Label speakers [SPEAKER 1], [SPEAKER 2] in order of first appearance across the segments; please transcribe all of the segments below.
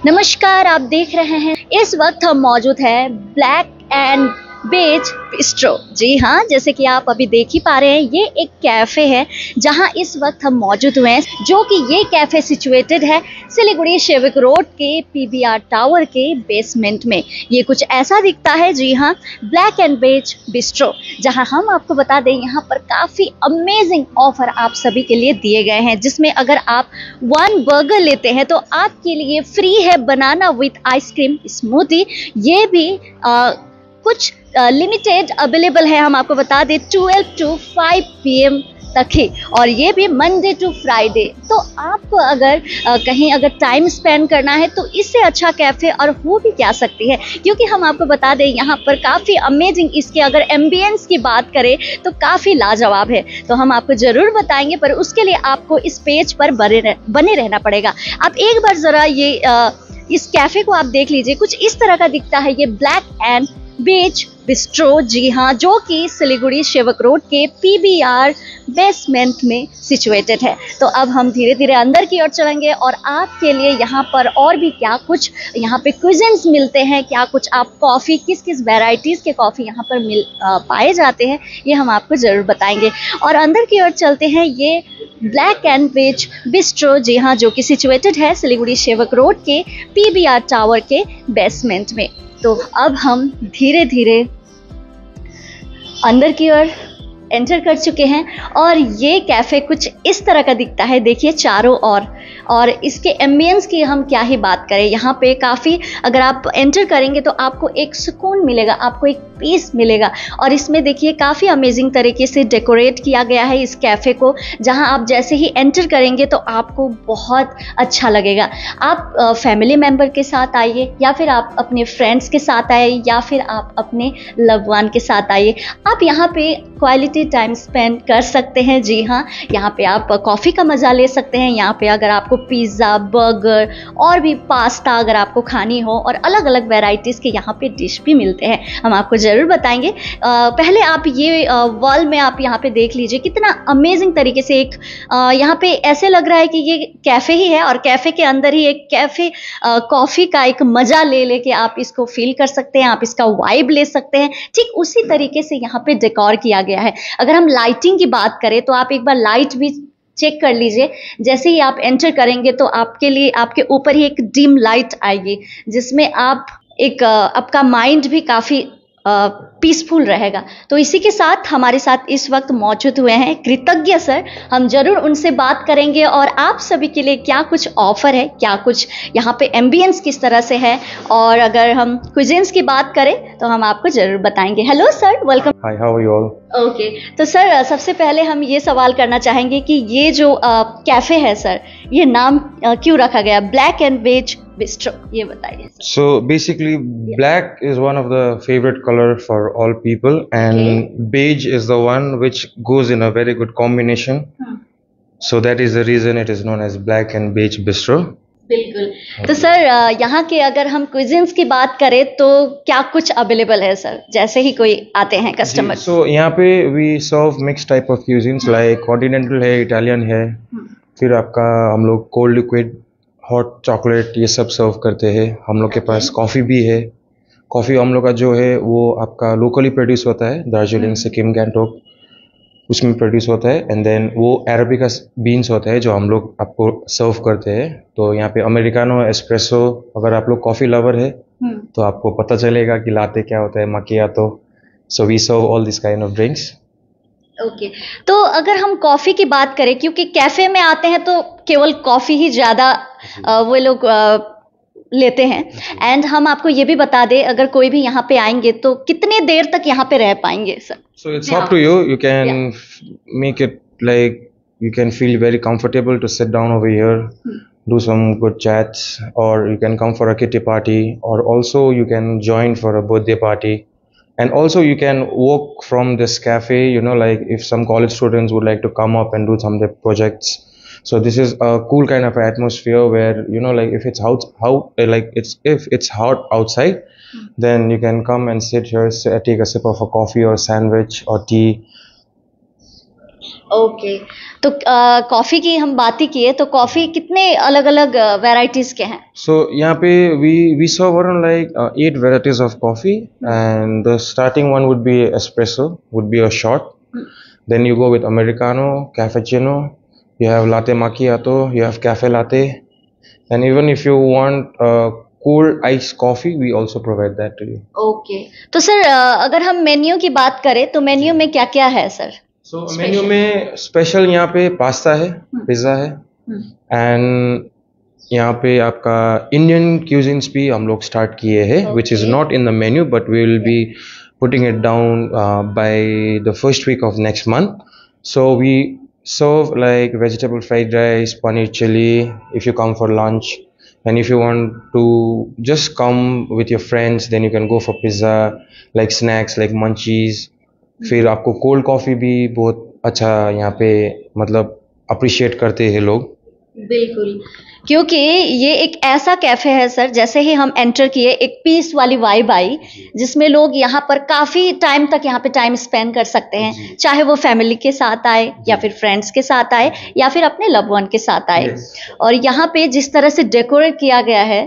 [SPEAKER 1] नमस्कार, आप देख रहे हैं। इस वक्त हम मौजूद हैं ब्लैक एंड बेज बिस्ट्रो। जी हाँ, जैसे कि आप अभी देख ही पा रहे हैं, ये एक कैफ़े है जहाँ इस वक्त हम मौजूद हुए हैं, जो कि ये कैफ़े सिचुएटेड है सिलीगुड़ी सेवक रोड के पीवीआर टावर के बेसमेंट में। ये कुछ ऐसा दिखता है। जी हाँ, ब्लैक एंड बेज बिस्ट्रो, जहाँ हम आपको बता दें यहाँ पर काफ़ी अमेजिंग ऑफर आप सभी के लिए दिए गए हैं, जिसमें अगर आप 1 बर्गर लेते हैं तो आपके लिए फ्री है बनाना विथ आइसक्रीम स्मूदी। ये भी कुछ लिमिटेड अवेलेबल है। हम आपको बता दें 12 to 5 PM तक ही, और ये भी मंडे टू फ्राइडे। तो आपको अगर कहीं अगर टाइम स्पेंड करना है तो इससे अच्छा कैफ़े और हो भी क्या सकती है, क्योंकि हम आपको बता दें यहाँ पर काफ़ी अमेजिंग, इसके अगर एम्बियंस की बात करें तो काफ़ी लाजवाब है। तो हम आपको ज़रूर बताएंगे, पर उसके लिए आपको इस पेज पर बने रहना पड़ेगा। आप एक बार ज़रा ये इस कैफ़े को आप देख लीजिए, कुछ इस तरह का दिखता है ये ब्लैक एंड बेज बिस्ट्रो। जी हाँ, जो कि सिलीगुड़ी सेवक रोड के पीवीआर बेसमेंट में सिचुएटेड है। तो अब हम धीरे धीरे अंदर की ओर चलेंगे और आपके लिए यहाँ पर और भी क्या कुछ यहाँ पे क्विज़न्स मिलते हैं, क्या कुछ आप कॉफ़ी, किस किस वैरायटीज़ के कॉफ़ी यहाँ पर पाए जाते हैं, ये हम आपको ज़रूर बताएंगे। और अंदर की ओर चलते हैं। ये ब्लैक एंड बेज बिस्ट्रो, जी हाँ, जो कि सिचुएटेड है सिलीगुड़ी सेवक रोड के पीवीआर टावर के बेसमेंट में। तो अब हम धीरे धीरे अंदर की ओर एंटर कर चुके हैं और ये कैफ़े कुछ इस तरह का दिखता है। देखिए चारों ओर, और इसके एम्बियंस की हम क्या ही बात करें। यहाँ पे काफ़ी, अगर आप एंटर करेंगे तो आपको एक सुकून मिलेगा, आपको एक पीस मिलेगा। और इसमें देखिए काफ़ी अमेजिंग तरीके से डेकोरेट किया गया है इस कैफ़े को, जहाँ आप जैसे ही एंटर करेंगे तो आपको बहुत अच्छा लगेगा। आप फैमिली मेम्बर के साथ आइए, या फिर आप अपने फ्रेंड्स के साथ आइए, या फिर आप अपने लव वन के साथ आइए। आप यहाँ पे क्वालिटी टाइम स्पेंड कर सकते हैं। जी हाँ, यहाँ पे आप कॉफ़ी का मज़ा ले सकते हैं। यहाँ पे अगर आपको पिज़्ज़ा, बर्गर और भी पास्ता अगर आपको खानी हो, और अलग अलग वैरायटीज़ के यहाँ पे डिश भी मिलते हैं, हम आपको ज़रूर बताएंगे। पहले आप ये वॉल में आप यहाँ पे देख लीजिए, कितना अमेजिंग तरीके से एक यहाँ पे ऐसे लग रहा है कि ये कैफ़े ही है, और कैफ़े के अंदर ही एक कैफ़े कॉफ़ी का एक मज़ा ले के आप इसको फील कर सकते हैं, आप इसका वाइब ले सकते हैं। ठीक उसी तरीके से यहाँ पे डेकोर किया गया है। अगर हम लाइटिंग की बात करें तो आप एक बार लाइट भी चेक कर लीजिए। जैसे ही आप एंटर करेंगे तो आपके लिए, आपके ऊपर ही एक डिम लाइट आएगी, जिसमें आप एक आपका माइंड भी काफ़ी पीसफुल रहेगा। तो इसी के साथ हमारे साथ इस वक्त मौजूद हुए हैं कृतज्ञ सर। हम जरूर उनसे बात करेंगे और आप सभी के लिए क्या कुछ ऑफर है, क्या कुछ यहाँ पे एम्बियंस किस तरह से है, और अगर हम क्विज़िन्स की बात करें तो हम आपको जरूर बताएंगे। Hello sir, welcome.
[SPEAKER 2] Hi, how are you all?
[SPEAKER 1] Okay, तो सर सबसे पहले हम ये सवाल करना चाहेंगे कि ये जो कैफ़े है सर, ये नाम क्यों रखा गया ब्लैक एंड बेज बिस्ट्रो, ये बताइए sir.
[SPEAKER 2] So basically, black is one of the favorite color for all people, and beige is the one which goes in a very good combination. So that is the reason it is known as black and beige bistro.
[SPEAKER 1] बिल्कुल। तो sir यहाँ के अगर हम क्विज़िन्स की बात करें तो क्या कुछ अवेलेबल है सर, जैसे ही कोई आते हैं कस्टमर?
[SPEAKER 2] So यहाँ पे we serve mixed type of cuisines like continental है, Italian है, फिर आपका हम लोग cold liquid, हॉट चॉकलेट, ये सब सर्व करते हैं। हम लोग के पास कॉफ़ी भी है। कॉफ़ी हम लोग का जो है वो आपका लोकली प्रोड्यूस होता है, दार्जिलिंग, सिक्किम, गैंगटॉक, उसमें प्रोड्यूस होता है। एंड देन वो अरेबिका बीन्स होता है जो हम लोग आपको सर्व करते हैं। तो यहाँ पे अमेरिकानो, एस्प्रेसो, अगर आप लोग कॉफ़ी लवर है तो आपको पता चलेगा कि लाते क्या होता है, macchiato. So we serve all this kind of drinks.
[SPEAKER 1] Okay, तो अगर हम कॉफ़ी की बात करें, क्योंकि कैफ़े में आते हैं तो केवल कॉफ़ी ही ज़्यादा वो लोग लेते हैं, एंड हम आपको ये भी बता दें, अगर कोई भी यहाँ पे आएंगे तो कितने देर तक यहाँ पे रह पाएंगे sir?
[SPEAKER 2] So it's up to you. You can make it like you can feel very comfortable to sit down over here, do some good chats, or you can come for a kitty party, or also you can join for a birthday party. And also you can walk from this cafe, you know, like if some college students would like to come up and do some of their projects. So this is a cool kind of atmosphere where, you know, like if it's if it's hot outside, then you can come and sit here, take a sip of a coffee or sandwich or tea.
[SPEAKER 1] Okay. तो coffee की हम बात ही किए तो coffee कितने अलग अलग varieties के हैं?
[SPEAKER 2] So यहाँ पे we serve around like 8 varieties of coffee, and the starting one would be espresso, would be a shot. Then you go with americano, cappuccino, you have latte macchiato, you have cafe latte, and even if you want cold iced coffee, we also provide that to you.
[SPEAKER 1] Okay. तो sir अगर हम menu की बात करें तो menu में क्या क्या है सर?
[SPEAKER 2] So मेन्यू में स्पेशल यहाँ पे पास्ता है, पिज़्ज़ा है, एंड यहाँ पे आपका इंडियन क्यूजिन्स भी हम लोग स्टार्ट किए हैं, which is not in the menu but we will be putting it down by the first week of next month. So we serve like vegetable fried rice, paneer chili if you come for lunch, and if you want to just come with your friends, then you can go for pizza, like snacks like munchies. फिर आपको cold coffee भी बहुत अच्छा यहाँ पे मतलब appreciate करते हैं लोग।
[SPEAKER 1] बिल्कुल, क्योंकि ये एक ऐसा कैफे है सर, जैसे ही हम एंटर किए एक पीस वाली वाइब आई, जिसमें लोग यहाँ पर काफ़ी टाइम तक यहाँ पे टाइम स्पेंड कर सकते हैं, चाहे वो फैमिली के साथ आए या फिर फ्रेंड्स के साथ आए या फिर अपने लव वन के साथ आए। और यहाँ पे जिस तरह से डेकोरेट किया गया है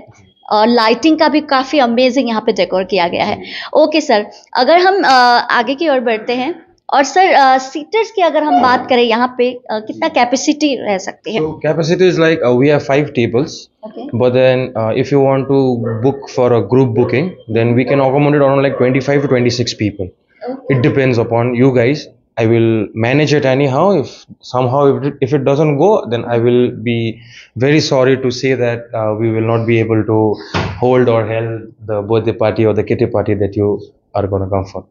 [SPEAKER 1] और लाइटिंग का भी काफ़ी अमेजिंग यहाँ पे डेकोर किया गया है। ओके सर, अगर हम आगे की ओर बढ़ते हैं और सर सीटर्स की अगर हम बात करें यहाँ पे कितना कैपेसिटी रह सकती है?
[SPEAKER 2] So capacity is like we have 5 tables.
[SPEAKER 1] Okay.
[SPEAKER 2] But then if you want to book for a group booking, then we can accommodate around like 25 to 26 people.
[SPEAKER 1] Okay.
[SPEAKER 2] It depends upon you guys. I will manage it anyhow. If somehow if it doesn't go, then I will be very sorry to say that we will not be able to hold or held the birthday party or the kitty party that you are going to come for.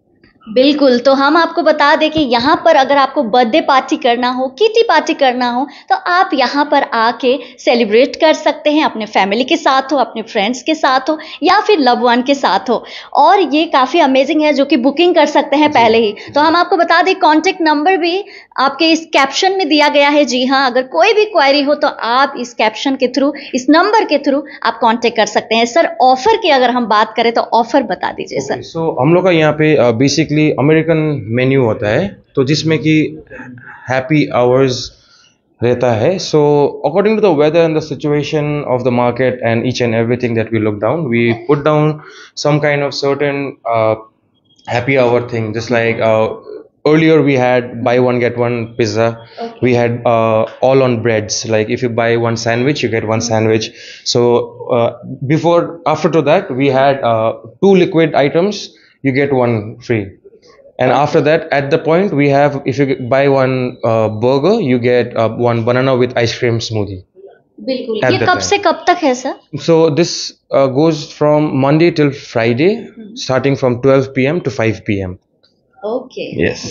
[SPEAKER 1] बिल्कुल, तो हम आपको बता दें कि यहाँ पर अगर आपको बर्थडे पार्टी करना हो, किटी पार्टी करना हो, तो आप यहाँ पर आके सेलिब्रेट कर सकते हैं, अपने फैमिली के साथ हो, अपने फ्रेंड्स के साथ हो या फिर लव वन के साथ हो। और ये काफ़ी अमेजिंग है, जो कि बुकिंग कर सकते हैं पहले ही। तो हम आपको बता दें कॉन्टेक्ट नंबर भी आपके इस कैप्शन में दिया गया है। जी हाँ, अगर कोई भी क्वेरी हो तो आप इस कैप्शन के थ्रू, इस नंबर के थ्रू आप कॉन्टेक्ट कर सकते हैं। सर ऑफर की अगर हम बात करें तो ऑफर बता दीजिए सर।
[SPEAKER 2] सो हम लोग का यहाँ पे बेसिकली अमेरिकन मेन्यू होता है, तो जिसमें कि हैप्पी आवर्स रहता है। So according to the weather and the situation of the market and each and everything that we look down, we put down some kind of certain happy hour thing, just like earlier we had buy one get one pizza. Okay. We had all on breads, like if you buy one sandwich you get one sandwich. So after to that we had 2 liquid items, you get one free. And after that, at the point we have, if you buy one burger you get one banana with ice cream smoothie.
[SPEAKER 1] बिल्कुल, ये कब से कब तक है sir?
[SPEAKER 2] So this goes from Monday till Friday, starting from 12 p.m. to 5 p.m.
[SPEAKER 1] Okay.
[SPEAKER 2] Yes.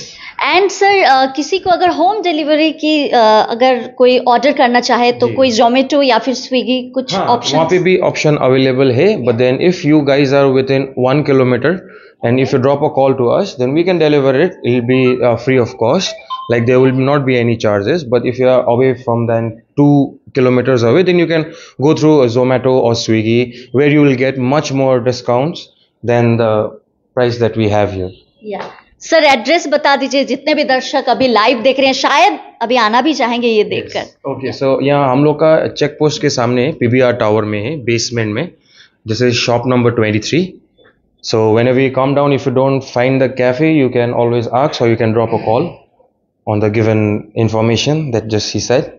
[SPEAKER 1] And sir किसी को अगर होम डिलीवरी की अगर कोई ऑर्डर करना चाहे तो कोई जोमेटो या फिर स्विगी कुछ ऑप्शन?
[SPEAKER 2] वहाँ पे भी ऑप्शन अवेलेबल है, but then if you guys are with in 1 kilometer and if you drop a call to us, then we can deliver it. It will be free of cost, like there will not be any charges. But if you are away from then 2 kilometers away, then you can go through a Zomato or Swiggy, where you will get much more discounts than the price that we have here.
[SPEAKER 1] Yeah. Sir address बता दीजिए, जितने भी दर्शक अभी live देख रहे हैं शायद अभी आना भी चाहेंगे ये देखकर।
[SPEAKER 2] ओके, सो यहाँ हम लोग का चेक पोस्ट के सामने PBR टावर में है, बेसमेंट में, this is shop number 23. So whenever you come down, if you don't find the cafe, you can always ask or you can drop a call on the given information that just he said.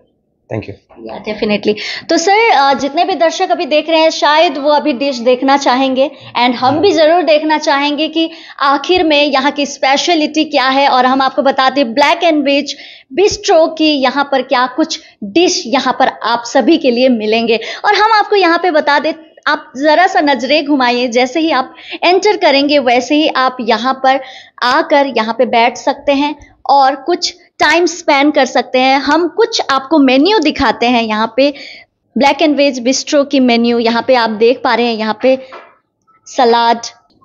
[SPEAKER 2] Thank you.
[SPEAKER 1] Yeah, definitely. तो sir जितने भी दर्शक अभी देख रहे हैं शायद वो अभी डिश देखना चाहेंगे, एंड हम भी ज़रूर देखना चाहेंगे कि आखिर में यहाँ की स्पेशलिटी क्या है। और हम आपको बताते हैं ब्लैक एंड वेज बिस्ट्रो की यहाँ पर क्या कुछ डिश यहाँ पर आप सभी के लिए मिलेंगे। और हम आपको यहाँ पे बता दें, आप ज़रा सा नजरें घुमाइए, जैसे ही आप एंटर करेंगे वैसे ही आप यहाँ पर आकर यहाँ पे बैठ सकते हैं और कुछ टाइम स्पेंड कर सकते हैं। हम कुछ आपको मेन्यू दिखाते हैं यहाँ पे, ब्लैक एंड वेज बिस्ट्रो की मेन्यू यहाँ पे आप देख पा रहे हैं। यहाँ पे सलाद,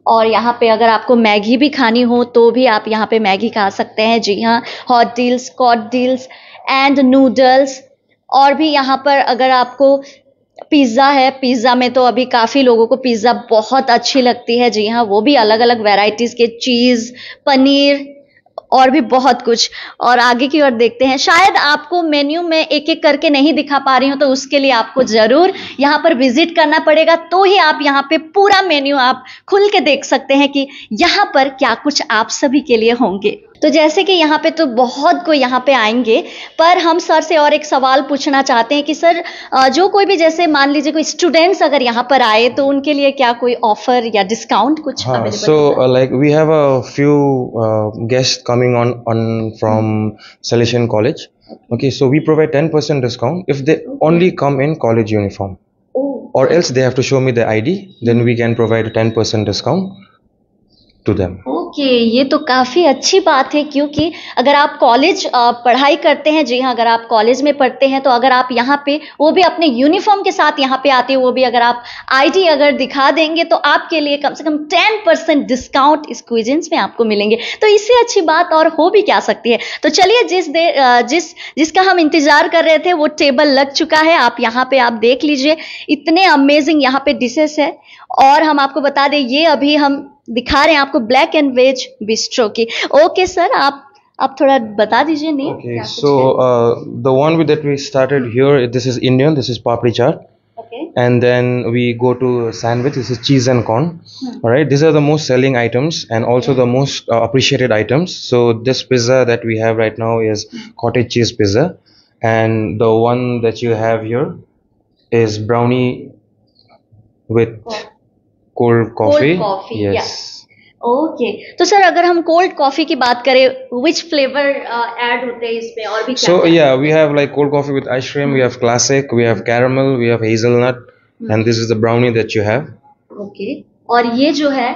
[SPEAKER 1] और यहाँ पे अगर आपको मैगी भी खानी हो तो भी आप यहाँ पे मैगी खा सकते हैं। जी हाँ, hot deals, cot deals and noodles. और भी यहाँ पर अगर आपको पिज़्ज़ा है, पिज़्ज़ा में तो अभी काफ़ी लोगों को पिज़्ज़ा बहुत अच्छी लगती है। जी हाँ, वो भी अलग अलग वैरायटीज़ के, चीज़, पनीर और भी बहुत कुछ। और आगे की ओर देखते हैं, शायद आपको मेन्यू में एक एक करके नहीं दिखा पा रही हूँ, तो उसके लिए आपको जरूर यहाँ पर विजिट करना पड़ेगा, तो ही आप यहाँ पे पूरा मेन्यू आप खुल के देख सकते हैं कि यहाँ पर क्या कुछ आप सभी के लिए होंगे। तो जैसे कि यहाँ पे तो बहुत कोई यहाँ पे आएंगे, पर हम सर से और एक सवाल पूछना चाहते हैं कि सर जो कोई भी, जैसे मान लीजिए कोई स्टूडेंट्स अगर यहाँ पर आए तो उनके लिए क्या कोई ऑफर या डिस्काउंट कुछ available?
[SPEAKER 2] So like we have a few guests coming on from Salesian College. Okay, so we provide 10% discount if they only come in college uniform, or else they have to show me the ID. Then we can provide a 10% discount to them.
[SPEAKER 1] Okay, ये तो काफ़ी अच्छी बात है, क्योंकि अगर आप college पढ़ाई करते हैं, जी हाँ, अगर आप कॉलेज में पढ़ते हैं, तो अगर आप यहाँ पे वो भी अपने यूनिफॉर्म के साथ यहाँ पे आते हैं, वो भी अगर आप आईडी अगर दिखा देंगे, तो आपके लिए कम से कम 10% डिस्काउंट इस क्विज़िन्स में आपको मिलेंगे। तो इससे अच्छी बात और हो भी क्या सकती है। तो चलिए, जिसका हम इंतज़ार कर रहे थे वो टेबल लग चुका है। आप यहाँ पे आप देख लीजिए, इतने अमेजिंग यहाँ पे डिशेस है। और हम आपको बता दें, ये अभी हम दिखा रहे हैं आपको ब्लैक एंड वेज बिस्ट्रो की। ओके सर, आप थोड़ा बता दीजिए name.
[SPEAKER 2] Okay, so the one that we started here, this is Indian, this is papri chaat.
[SPEAKER 1] Okay.
[SPEAKER 2] And then we go to sandwich, this is cheese and corn. All right, these are the most selling items and also the most appreciated items. So this pizza that we have right now is cottage cheese pizza, and the one that you have here is brownie with cold coffee. Yes.
[SPEAKER 1] Okay, तो sir अगर हम cold coffee की बात करें, विच flavour add होते हैं इसमें और भी क्या?
[SPEAKER 2] So yeah, we have like cold coffee with ice cream, we have classic, we have caramel, we have hazelnut, and this is the brownie that you have.
[SPEAKER 1] Okay, और ये जो है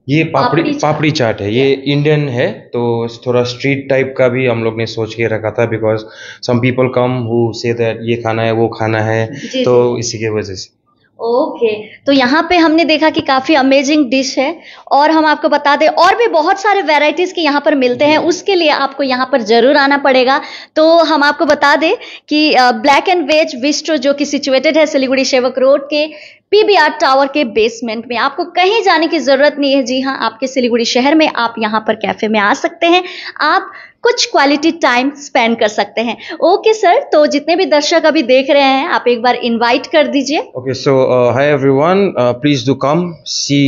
[SPEAKER 2] ये पापड़ी चाट है, ये इंडियन है, तो थोड़ा स्ट्रीट टाइप का भी हम लोग ने सोच के रखा था, because some people come who say that ये खाना है वो खाना है, तो इसी के वजह से।
[SPEAKER 1] ओके, तो यहाँ पे हमने देखा कि काफ़ी अमेजिंग डिश है, और हम आपको बता दें और भी बहुत सारे वैरायटीज़ के यहाँ पर मिलते हैं, उसके लिए आपको यहाँ पर ज़रूर आना पड़ेगा। तो हम आपको बता दें कि ब्लैक एंड वेज बिस्ट्रो जो कि सिचुएटेड है सिलीगुड़ी सेवक रोड के पीबीआर टावर के बेसमेंट में, आपको कहीं जाने की ज़रूरत नहीं है। जी हाँ, आपके सिलीगुड़ी शहर में आप यहाँ पर कैफ़े में आ सकते हैं, आप कुछ क्वालिटी टाइम स्पेंड कर सकते हैं। ओके सर, तो जितने भी दर्शक अभी देख रहे हैं, आप एक बार इनवाइट कर दीजिए।
[SPEAKER 2] Okay, so hi everyone, please do come see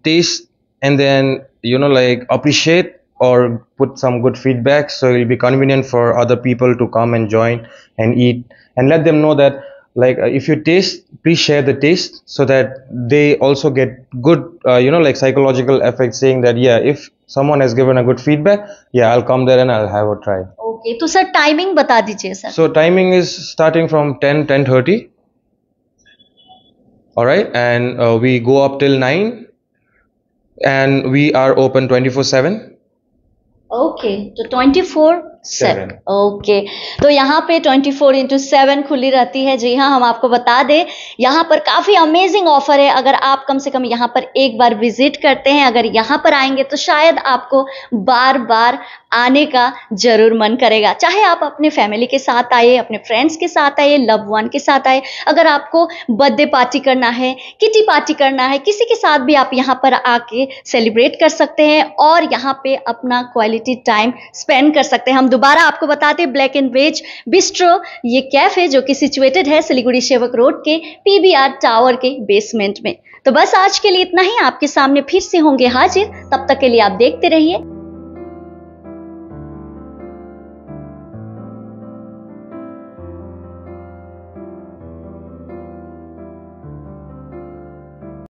[SPEAKER 2] taste and then you know like appreciate or put some good feedback, so it will be convenient for other people to come and join and eat, and let them know that like if you taste, please share the taste so that they also get good you know like psychological effect, saying that yeah, if someone has given a good feedback, yeah, I'll come there and I'll have a try.
[SPEAKER 1] Okay, तो sir timing बता दीजिए sir.
[SPEAKER 2] So timing is starting from 10:30, all right, and we go up till 9, and we are open 24/7.
[SPEAKER 1] Okay, तो 24/7। Okay, तो यहाँ पे 24/7 खुली रहती है। जी हाँ, हम आपको बता दें, यहाँ पर काफ़ी अमेजिंग ऑफर है। अगर आप कम से कम यहाँ पर एक बार विजिट करते हैं, अगर यहाँ पर आएंगे, तो शायद आपको बार बार आने का जरूर मन करेगा। चाहे आप अपने फैमिली के साथ आइए, अपने फ्रेंड्स के साथ आइए, लव वन के साथ आइए, अगर आपको बर्थडे पार्टी करना है, किटी पार्टी करना है, किसी के साथ भी आप यहाँ पर आके सेलिब्रेट कर सकते हैं और यहाँ पे अपना क्वालिटी टाइम स्पेंड कर सकते हैं। हम दोबारा आपको बताते हैं, ब्लैक एंड वेज बिस्ट्रो ये कैफे जो कि सिचुएटेड है सिलीगुड़ी सेवक रोड के पीबीआर टावर के बेसमेंट में। तो बस आज के लिए इतना ही, आपके सामने फिर से होंगे हाजिर, तब तक के लिए आप देखते रहिए